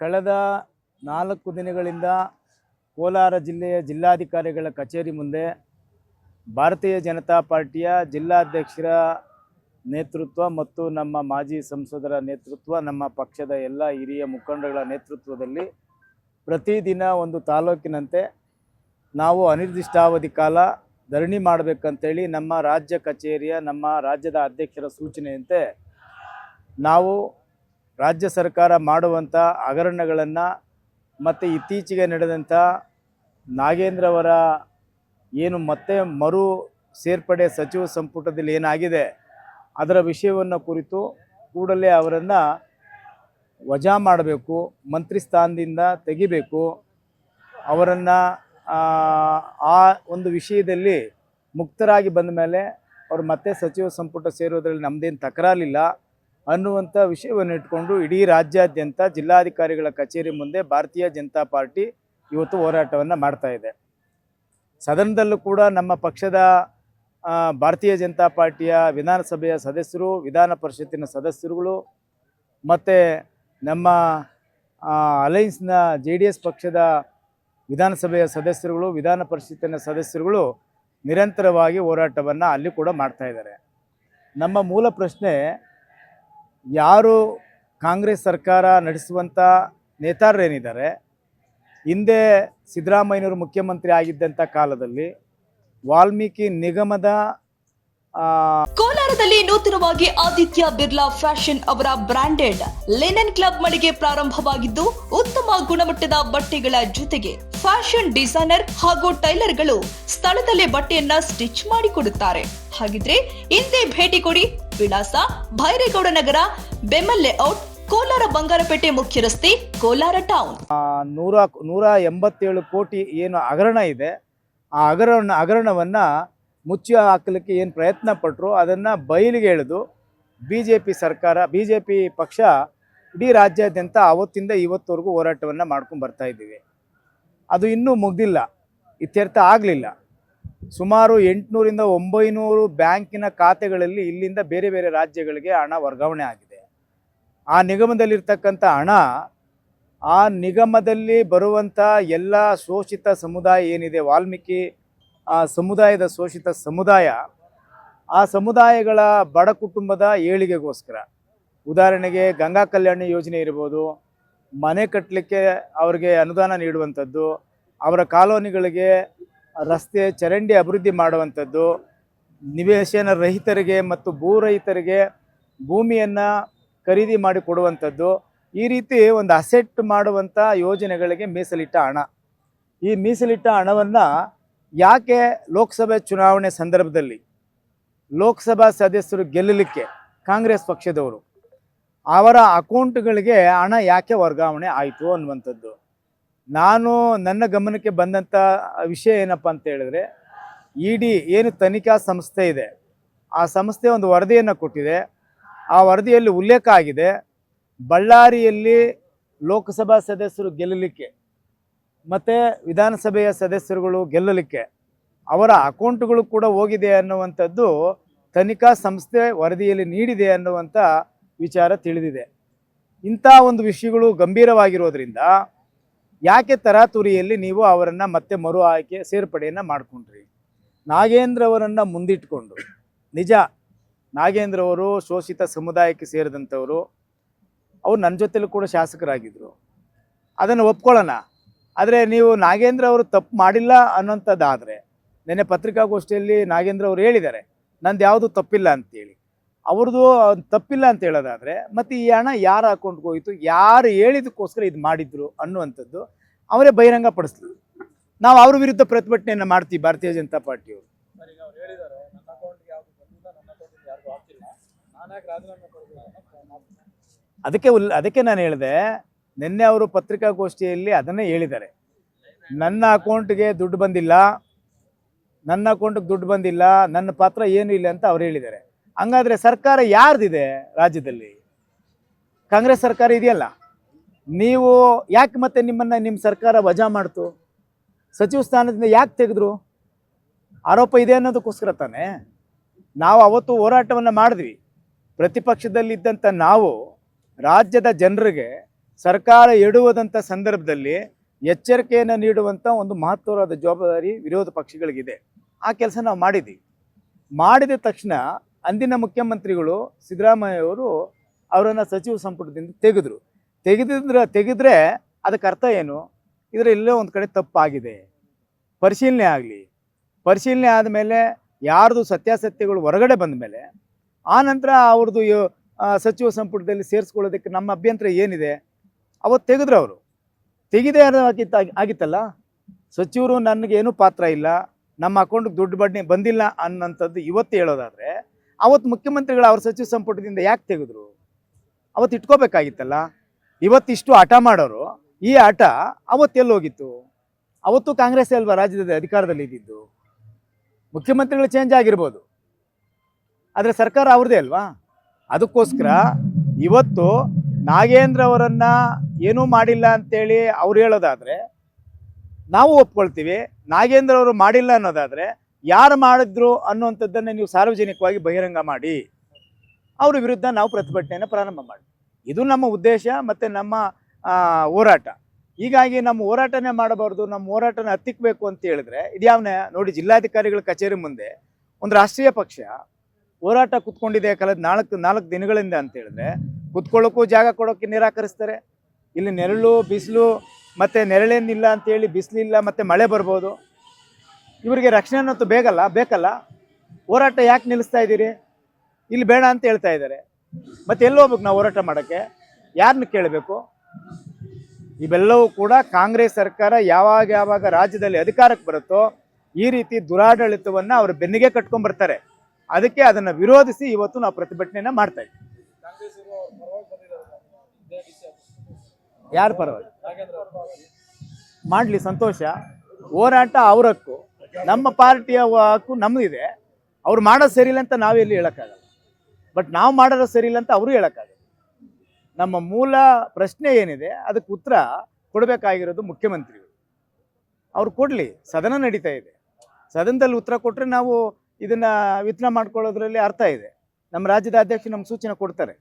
ಕಳೆದ 4 ದಿನಗಳಿಂದ ಕೋಲಾರ ಜಿಲ್ಲೆಯ ಜಿಲ್ಲಾಧಿಕಾರಿಗಳ ಕಚೇರಿ ಮುಂದೆ ಭಾರತೀಯ ಜನತಾ ಪಾರ್ಟಿಯ ಜಿಲ್ಲಾಧ್ಯಕ್ಷರ ನೇತೃತ್ವ ಮತ್ತು ನಮ್ಮ ಮಾಜಿ ಸಂಸದರ ನೇತೃತ್ವ, ನಮ್ಮ ಪಕ್ಷದ ಎಲ್ಲ ಹಿರಿಯ ಮುಖಂಡಗಳ ನೇತೃತ್ವದಲ್ಲಿ ಪ್ರತಿದಿನ ಒಂದು ತಾಲೂಕಿನಂತೆ ನಾವು ಅನಿರ್ದಿಷ್ಟಾವಧಿ ಕಾಲ ಧರಣಿ ಮಾಡಬೇಕಂತೇಳಿ ನಮ್ಮ ರಾಜ್ಯ ಕಚೇರಿಯ ನಮ್ಮ ರಾಜ್ಯದ ಅಧ್ಯಕ್ಷರ ಸೂಚನೆಯಂತೆ ನಾವು ರಾಜ್ಯ ಸರ್ಕಾರ ಮಾಡುವಂಥ ಹಗರಣಗಳನ್ನು ಮತ್ತು ಇತ್ತೀಚೆಗೆ ನಡೆದಂಥ ನಾಗೇಂದ್ರವರ ಏನು ಮತ್ತೆ ಮರು ಸೇರ್ಪಡೆ ಸಚಿವ ಸಂಪುಟದಲ್ಲಿ ಏನಾಗಿದೆ ಅದರ ವಿಷಯವನ್ನು ಕುರಿತು ಕೂಡಲೇ ಅವರನ್ನು ವಜಾ ಮಾಡಬೇಕು, ಮಂತ್ರಿ ಸ್ಥಾನದಿಂದ ತೆಗಿಬೇಕು. ಅವರನ್ನು ಆ ಒಂದು ವಿಷಯದಲ್ಲಿ ಮುಕ್ತರಾಗಿ ಬಂದ ಮೇಲೆ ಅವರು ಮತ್ತೆ ಸಚಿವ ಸಂಪುಟ ಸೇರೋದ್ರಲ್ಲಿ ನಮ್ಮದೇನು ತಕರಾರಿಲ್ಲ ಅನ್ನುವಂಥ ವಿಷಯವನ್ನು ಇಟ್ಕೊಂಡು ಇಡೀ ರಾಜ್ಯಾದ್ಯಂತ ಜಿಲ್ಲಾಧಿಕಾರಿಗಳ ಕಚೇರಿ ಮುಂದೆ ಭಾರತೀಯ ಜನತಾ ಪಾರ್ಟಿ ಇವತ್ತು ಹೋರಾಟವನ್ನು ಮಾಡ್ತಾ ಇದೆ. ಸದನದಲ್ಲೂ ಕೂಡ ನಮ್ಮ ಪಕ್ಷದ ಭಾರತೀಯ ಜನತಾ ಪಾರ್ಟಿಯ ವಿಧಾನಸಭೆಯ ಸದಸ್ಯರು, ವಿಧಾನ ಪರಿಷತ್ತಿನ ಸದಸ್ಯರುಗಳು ಮತ್ತು ನಮ್ಮ ಅಲೈನ್ಸ್ನ JDS ಪಕ್ಷದ ವಿಧಾನಸಭೆಯ ಸದಸ್ಯರುಗಳು, ವಿಧಾನ ಪರಿಷತ್ತಿನ ಸದಸ್ಯರುಗಳು ನಿರಂತರವಾಗಿ ಹೋರಾಟವನ್ನು ಅಲ್ಲಿ ಕೂಡ ಮಾಡ್ತಾ ಇದ್ದಾರೆ. ನಮ್ಮ ಮೂಲ ಪ್ರಶ್ನೆ, ಯಾರು ಕಾಂಗ್ರೆಸ್ ಸರ್ಕಾರ ನಡೆಸುವಂಥ ನೇತಾರರೇನಿದ್ದಾರೆ, ಹಿಂದೆ ಸಿದ್ದರಾಮಯ್ಯನವರು ಮುಖ್ಯಮಂತ್ರಿ ಆಗಿದ್ದಂಥ ಕಾಲದಲ್ಲಿ ವಾಲ್ಮೀಕಿ ನಿಗಮದ ಕೋಲಾರದಲ್ಲಿ ನೂತನವಾಗಿ ಆದಿತ್ಯ ಬಿರ್ಲಾ ಫ್ಯಾಷನ್ ಅವರ ಬ್ರಾಂಡೆಡ್ ಲಿನನ್ ಕ್ಲಬ್ ಮಳಿಗೆ ಪ್ರಾರಂಭವಾಗಿದ್ದು, ಉತ್ತಮ ಗುಣಮಟ್ಟದ ಬಟ್ಟೆಗಳ ಜೊತೆಗೆ ಫ್ಯಾಷನ್ ಡಿಸೈನರ್ ಹಾಗೂ ಟೈಲರ್ಗಳು ಸ್ಥಳದಲ್ಲೇ ಬಟ್ಟೆಯನ್ನ ಸ್ಟಿಚ್ ಮಾಡಿಕೊಡುತ್ತಾರೆ. ಹಾಗಿದ್ರೆ ಹಿಂದೆ ಭೇಟಿ ಕೊಡಿ. ವಿಳಾಸ: ಭೈರೇಗೌಡ ನಗರ, ಬೆಮ್ಮಲ್ ಲೇಔಟ್, ಕೋಲಾರ ಬಂಗಾರಪೇಟೆ ಮುಖ್ಯ ರಸ್ತೆ, ಕೋಲಾರ ಟೌನ್. 187 ಕೋಟಿ ಏನು ಹಗರಣ ಇದೆ, ಆ ಹಗರಣವನ್ನು ಮುಚ್ಚಿ ಹಾಕಲಿಕ್ಕೆ ಏನು ಪ್ರಯತ್ನ ಪಟ್ಟರು ಅದನ್ನು ಬಯಲಿಗೆ ಎಳೆದು BJP ಪಕ್ಷ ಇಡೀ ರಾಜ್ಯಾದ್ಯಂತ ಅವತ್ತಿಂದ ಇವತ್ತವರೆಗೂ ಹೋರಾಟವನ್ನು ಮಾಡ್ಕೊಂಡು ಬರ್ತಾ ಇದ್ದೀವಿ. ಅದು ಇನ್ನೂ ಮುಗ್ದಿಲ್ಲ, ಇತ್ಯರ್ಥ ಆಗಲಿಲ್ಲ. ಸುಮಾರು 800ರಿಂದ 900 ಬ್ಯಾಂಕಿನ ಖಾತೆಗಳಲ್ಲಿ ಇಲ್ಲಿಂದ ಬೇರೆ ಬೇರೆ ರಾಜ್ಯಗಳಿಗೆ ಹಣ ವರ್ಗಾವಣೆ ಆಗಿದೆ. ಆ ನಿಗಮದಲ್ಲಿರ್ತಕ್ಕಂಥ ಹಣ, ಆ ನಿಗಮದಲ್ಲಿ ಬರುವಂಥ ಎಲ್ಲ ಶೋಷಿತ ಸಮುದಾಯ ಏನಿದೆ, ವಾಲ್ಮೀಕಿ ಸಮುದಾಯದ ಶೋಷಿತ ಸಮುದಾಯ, ಆ ಸಮುದಾಯಗಳ ಬಡ ಕುಟುಂಬದ ಏಳಿಗೆಗೋಸ್ಕರ, ಉದಾಹರಣೆಗೆ ಗಂಗಾ ಕಲ್ಯಾಣ ಯೋಜನೆ ಇರ್ಬೋದು, ಮನೆ ಕಟ್ಟಲಿಕ್ಕೆ ಅವರಿಗೆ ಅನುದಾನ ನೀಡುವಂಥದ್ದು, ಅವರ ಕಾಲೋನಿಗಳಿಗೆ ರಸ್ತೆ ಚರಂಡಿ ಅಭಿವೃದ್ಧಿ ಮಾಡುವಂಥದ್ದು, ನಿವೇಶನ ರಹಿತರಿಗೆ ಮತ್ತು ಭೂ ರಹಿತರಿಗೆ ಭೂಮಿಯನ್ನು ಖರೀದಿ ಮಾಡಿ ಕೊಡುವಂಥದ್ದು, ಈ ರೀತಿ ಒಂದು ಅಸೆಟ್ ಮಾಡುವಂಥ ಯೋಜನೆಗಳಿಗೆ ಮೀಸಲಿಟ್ಟ ಹಣ. ಈ ಮೀಸಲಿಟ್ಟ ಹಣವನ್ನು ಯಾಕೆ ಲೋಕಸಭೆ ಚುನಾವಣೆ ಸಂದರ್ಭದಲ್ಲಿ ಲೋಕಸಭಾ ಸದಸ್ಯರು ಗೆಲ್ಲಲಿಕ್ಕೆ ಕಾಂಗ್ರೆಸ್ ಪಕ್ಷದವರು ಅವರ ಅಕೌಂಟ್ಗಳಿಗೆ ಹಣ ಯಾಕೆ ವರ್ಗಾವಣೆ ಆಯಿತು ಅನ್ನುವಂಥದ್ದು ನನ್ನ ಗಮನಕ್ಕೆ ಬಂದಂಥ ವಿಷಯ ಏನಪ್ಪ ಅಂತ ಹೇಳಿದ್ರೆ, ED ಏನು ತನಿಖಾ ಸಂಸ್ಥೆ ಇದೆ, ಆ ಸಂಸ್ಥೆ ಒಂದು ವರದಿಯನ್ನು ಕೊಟ್ಟಿದೆ. ಆ ವರದಿಯಲ್ಲಿ ಉಲ್ಲೇಖ ಆಗಿದೆ, ಬಳ್ಳಾರಿಯಲ್ಲಿ ಲೋಕಸಭಾ ಸದಸ್ಯರು ಗೆಲ್ಲಲಿಕ್ಕೆ ಮತ್ತು ವಿಧಾನಸಭೆಯ ಸದಸ್ಯರುಗಳು ಗೆಲ್ಲಲಿಕ್ಕೆ ಅವರ ಅಕೌಂಟ್ಗಳು ಕೂಡ ಹೋಗಿದೆ ಅನ್ನುವಂಥದ್ದು ತನಿಖಾ ಸಂಸ್ಥೆ ವರದಿಯಲ್ಲಿ ನೀಡಿದೆ ಅನ್ನುವಂಥ ವಿಚಾರ ತಿಳಿದಿದೆ. ಇಂಥ ಒಂದು ವಿಷಯಗಳು ಗಂಭೀರವಾಗಿರೋದ್ರಿಂದ ಯಾಕೆ ತರಾತುರಿಯಲ್ಲಿ ನೀವು ಅವರನ್ನು ಮತ್ತೆ ಮರು ಆಯ್ಕೆ ಸೇರ್ಪಡೆಯನ್ನು ಮಾಡಿಕೊಂಡ್ರಿ? ನಾಗೇಂದ್ರ ಅವರನ್ನು ಮುಂದಿಟ್ಕೊಂಡು, ನಿಜ ನಾಗೇಂದ್ರ ಅವರು ಶೋಷಿತ ಸಮುದಾಯಕ್ಕೆ ಸೇರಿದಂಥವರು, ಅವರು ನನ್ನ ಜೊತೆಲೂ ಕೂಡ ಶಾಸಕರಾಗಿದ್ದರು, ಅದನ್ನು ಒಪ್ಕೊಳ್ಳೋಣ. ಆದರೆ ನೀವು ನಾಗೇಂದ್ರ ಅವರು ತಪ್ಪು ಮಾಡಿಲ್ಲ ಅನ್ನೋಂಥದ್ದಾದರೆ, ನೆನ್ನೆ ಪತ್ರಿಕಾಗೋಷ್ಠಿಯಲ್ಲಿ ನಾಗೇಂದ್ರ ಅವರು ಹೇಳಿದ್ದಾರೆ ನಂದು ಯಾವುದು ತಪ್ಪಿಲ್ಲ ಅಂತೇಳಿ. ಅವ್ರದ್ದು ತಪ್ಪಿಲ್ಲ ಅಂತ ಹೇಳೋದಾದರೆ ಮತ್ತು ಈ ಹಣ ಯಾರ ಅಕೌಂಟ್ಗೆ ಹೋಯಿತು, ಯಾರು ಹೇಳಿದಕ್ಕೋಸ್ಕರ ಇದು ಮಾಡಿದ್ರು ಅನ್ನುವಂಥದ್ದು ಅವರೇ ಬಹಿರಂಗ ಪಡಿಸ್ಲಿ. ನಾವು ಅವ್ರ ವಿರುದ್ಧ ಪ್ರತಿಭಟನೆಯನ್ನು ಮಾಡ್ತೀವಿ ಭಾರತೀಯ ಜನತಾ ಪಾರ್ಟಿಯವರು. ಅದಕ್ಕೆ ನಾನು ಹೇಳಿದೆ, ನಿನ್ನೆ ಅವರು ಪತ್ರಿಕಾಗೋಷ್ಠಿಯಲ್ಲಿ ಅದನ್ನೇ ಹೇಳಿದ್ದಾರೆ, ನನ್ನ ಅಕೌಂಟ್ಗೆ ದುಡ್ಡು ಬಂದಿಲ್ಲ, ನನ್ನ ಪಾತ್ರ ಏನೂ ಇಲ್ಲ ಅಂತ ಅವ್ರು ಹೇಳಿದ್ದಾರೆ. ಹಂಗಾದರೆ ಸರ್ಕಾರ ಯಾರ್ದಿದೆ ರಾಜ್ಯದಲ್ಲಿ? ಕಾಂಗ್ರೆಸ್ ಸರ್ಕಾರ ಇದೆಯಲ್ಲ. ನೀವು ಯಾಕೆ ಮತ್ತೆ ನಿಮ್ಮ ಸರ್ಕಾರ ವಜಾ ಮಾಡ್ತು? ಸಚಿವ ಸ್ಥಾನದಿಂದ ಯಾಕೆ ತೆಗೆದ್ರು? ಆರೋಪ ಇದೆ ಅನ್ನೋದಕ್ಕೋಸ್ಕರ ತಾನೇ ನಾವು ಅವತ್ತು ಹೋರಾಟವನ್ನು ಮಾಡಿದ್ವಿ. ಪ್ರತಿಪಕ್ಷದಲ್ಲಿದ್ದಂಥ ನಾವು ರಾಜ್ಯದ ಜನರಿಗೆ ಸರ್ಕಾರ ಎಡುವುದಂಥ ಸಂದರ್ಭದಲ್ಲಿ ಎಚ್ಚರಿಕೆಯನ್ನು ನೀಡುವಂಥ ಒಂದು ಮಹತ್ವವಾದ ಜವಾಬ್ದಾರಿ ವಿರೋಧ ಪಕ್ಷಗಳಿಗಿದೆ. ಆ ಕೆಲಸ ನಾವು ಮಾಡಿದ್ದೀವಿ. ಮಾಡಿದ ತಕ್ಷಣ ಅಂದಿನ ಮುಖ್ಯಮಂತ್ರಿಗಳು ಸಿದ್ದರಾಮಯ್ಯವರು ಅವರನ್ನು ಸಚಿವ ಸಂಪುಟದಿಂದ ತೆಗೆದ್ರೆ ಅದಕ್ಕೆ ಅರ್ಥ ಏನು? ಇದರ ಎಲ್ಲೋ ಒಂದು ಕಡೆ ತಪ್ಪಾಗಿದೆ, ಪರಿಶೀಲನೆ ಆದಮೇಲೆ ಯಾರ್ದು ಸತ್ಯಾಸತ್ಯಗಳು ಹೊರಗಡೆ ಬಂದ ಮೇಲೆ ಆ ನಂತರ ಅವ್ರದ್ದು ಸಚಿವ ಸಂಪುಟದಲ್ಲಿ ಸೇರಿಸ್ಕೊಳ್ಳೋದಕ್ಕೆ ನಮ್ಮ ಅಭ್ಯಂತರ ಏನಿದೆ? ಅವತ್ತು ತೆಗೆದ್ರು. ಅವರು ತೆಗೆದೇ ಆಗಿತ್ತಲ್ಲ. ಸಚಿವರು ನನಗೇನು ಪಾತ್ರ ಇಲ್ಲ, ನಮ್ಮ ಅಕೌಂಟ್ಗೆ ದುಡ್ಡು ಬಂದಿಲ್ಲ ಅನ್ನೋಂಥದ್ದು ಇವತ್ತು ಹೇಳೋದಾದರೆ ಅವತ್ತು ಮುಖ್ಯಮಂತ್ರಿಗಳು ಅವ್ರ ಸಚಿವ ಸಂಪುಟದಿಂದ ಯಾಕೆ ತೆಗೆದ್ರು? ಅವತ್ತು ಇಟ್ಕೋಬೇಕಾಗಿತ್ತಲ್ಲ. ಇವತ್ತಿಷ್ಟು ಹಠ ಮಾಡೋರು, ಈ ಹಠ ಅವತ್ತೆಲ್ಲಿ ಹೋಗಿತ್ತು? ಅವತ್ತು ಕಾಂಗ್ರೆಸ್ ಅಲ್ವಾ ರಾಜ್ಯದ ಅಧಿಕಾರದಲ್ಲಿ ಇದ್ದಿದ್ದು? ಮುಖ್ಯಮಂತ್ರಿಗಳು ಚೇಂಜ್ ಆಗಿರ್ಬೋದು, ಆದರೆ ಸರ್ಕಾರ ಅವ್ರದ್ದೇ ಅಲ್ವಾ? ಅದಕ್ಕೋಸ್ಕರ ಇವತ್ತು ನಾಗೇಂದ್ರ ಅವರನ್ನು ಏನೂ ಮಾಡಿಲ್ಲ ಅಂತೇಳಿ ಅವ್ರು ಹೇಳೋದಾದರೆ ನಾವು ಒಪ್ಕೊಳ್ತೀವಿ. ನಾಗೇಂದ್ರ ಅವರು ಮಾಡಿಲ್ಲ ಅನ್ನೋದಾದರೆ ಯಾರು ಮಾಡಿದ್ರು ಅನ್ನುವಂಥದ್ದನ್ನು ನೀವು ಸಾರ್ವಜನಿಕವಾಗಿ ಬಹಿರಂಗ ಮಾಡಿ, ಅವ್ರ ವಿರುದ್ಧ ನಾವು ಪ್ರತಿಭಟನೆಯನ್ನು ಪ್ರಾರಂಭ ಮಾಡಿ. ಇದು ನಮ್ಮ ಉದ್ದೇಶ ಮತ್ತು ನಮ್ಮ ಹೋರಾಟ. ಹೀಗಾಗಿ ನಮ್ಮ ಹೋರಾಟನೇ ಮಾಡಬಾರ್ದು, ನಮ್ಮ ಹೋರಾಟನ ಹತ್ತಿಕ್ಕಬೇಕು ಅಂತ ಹೇಳಿದ್ರೆ ಇದ್ಯಾವನೇ ನೋಡಿ, ಜಿಲ್ಲಾಧಿಕಾರಿಗಳ ಕಚೇರಿ ಮುಂದೆ ಒಂದು ರಾಷ್ಟ್ರೀಯ ಪಕ್ಷ ಹೋರಾಟ ಕೂತ್ಕೊಂಡಿದೆ ಕಳೆದ ನಾಲ್ಕು ದಿನಗಳಿಂದ ಅಂತ ಹೇಳಿದ್ರೆ ಕೂತ್ಕೊಳ್ಳೋಕ್ಕೂ ಜಾಗ ಕೊಡೋಕ್ಕೆ ನಿರಾಕರಿಸ್ತಾರೆ. ಇಲ್ಲಿ ನೆರಳು ಬಿಸಿಲು ಮತ್ತು ನೆರಳೇನಿಲ್ಲ ಅಂತೇಳಿ ಬಿಸಿಲಿಲ್ಲ ಮತ್ತು ಮಳೆ ಬರ್ಬೋದು. ಇವರಿಗೆ ರಕ್ಷಣೆ ಅನ್ನೋದು ಬೇಕಲ್ಲ. ಹೋರಾಟ ಯಾಕೆ ನಿಲ್ಲಿಸ್ತಾ ಇದ್ದೀರಿ? ಇಲ್ಲಿ ಬೇಡ ಅಂತ ಹೇಳ್ತಾ ಇದ್ದಾರೆ. ಮತ್ತು ಎಲ್ಲಿ ಹೋಗ್ಬೇಕು ನಾವು ಹೋರಾಟ ಮಾಡೋಕ್ಕೆ? ಯಾರನ್ನ ಕೇಳಬೇಕು? ಇವೆಲ್ಲವೂ ಕೂಡ ಕಾಂಗ್ರೆಸ್ ಸರ್ಕಾರ ಯಾವಾಗ ರಾಜ್ಯದಲ್ಲಿ ಅಧಿಕಾರಕ್ಕೆ ಬರುತ್ತೋ ಈ ರೀತಿ ದುರಾಡಳಿತವನ್ನು ಅವರು ಬೆನ್ನಿಗೆ ಕಟ್ಕೊಂಡ್ಬರ್ತಾರೆ. ಅದಕ್ಕೆ ಅದನ್ನು ವಿರೋಧಿಸಿ ಇವತ್ತು ನಾವು ಪ್ರತಿಭಟನೆಯನ್ನು ಮಾಡ್ತಾ ಇದ್ದೀವಿ. ಯಾರು ಪರವಾಗಿ ಮಾಡಲಿ, ಸಂತೋಷ. ಹೋರಾಟ ಅವ್ರ ಹಕ್ಕು, ನಮ್ಮ ಪಾರ್ಟಿಯ ಹಕ್ಕು ನಮ್ಮದಿದೆ. ಅವ್ರು ಮಾಡೋದು ಸರಿಯಿಲ್ಲ ಅಂತ ನಾವೆಲ್ಲಿ ಹೇಳೋಕ್ಕಾಗಲ್ಲ, ಬಟ್ ನಾವು ಮಾಡೋದು ಸರಿಯಿಲ್ಲ ಅಂತ ಅವರು ಹೇಳೋಕ್ಕಾಗಲ್ಲ. ನಮ್ಮ ಮೂಲ ಪ್ರಶ್ನೆ ಏನಿದೆ ಅದಕ್ಕೆ ಉತ್ತರ ಕೊಡಬೇಕಾಗಿರೋದು ಮುಖ್ಯಮಂತ್ರಿಗಳು. ಅವ್ರು ಕೊಡಲಿ, ಸದನ ನಡೀತಾ ಇದೆ. ಸದನದಲ್ಲಿ ಉತ್ತರ ಕೊಟ್ಟರೆ ನಾವು ಇದನ್ನು ವಿತ್ನ ಮಾಡ್ಕೊಳ್ಳೋದ್ರಲ್ಲಿ ಅರ್ಥ ಇದೆ. ನಮ್ಮ ರಾಜ್ಯದ ಅಧ್ಯಕ್ಷರು ನಮ್ಗೆ ಸೂಚನೆ ಕೊಡ್ತಾರೆ.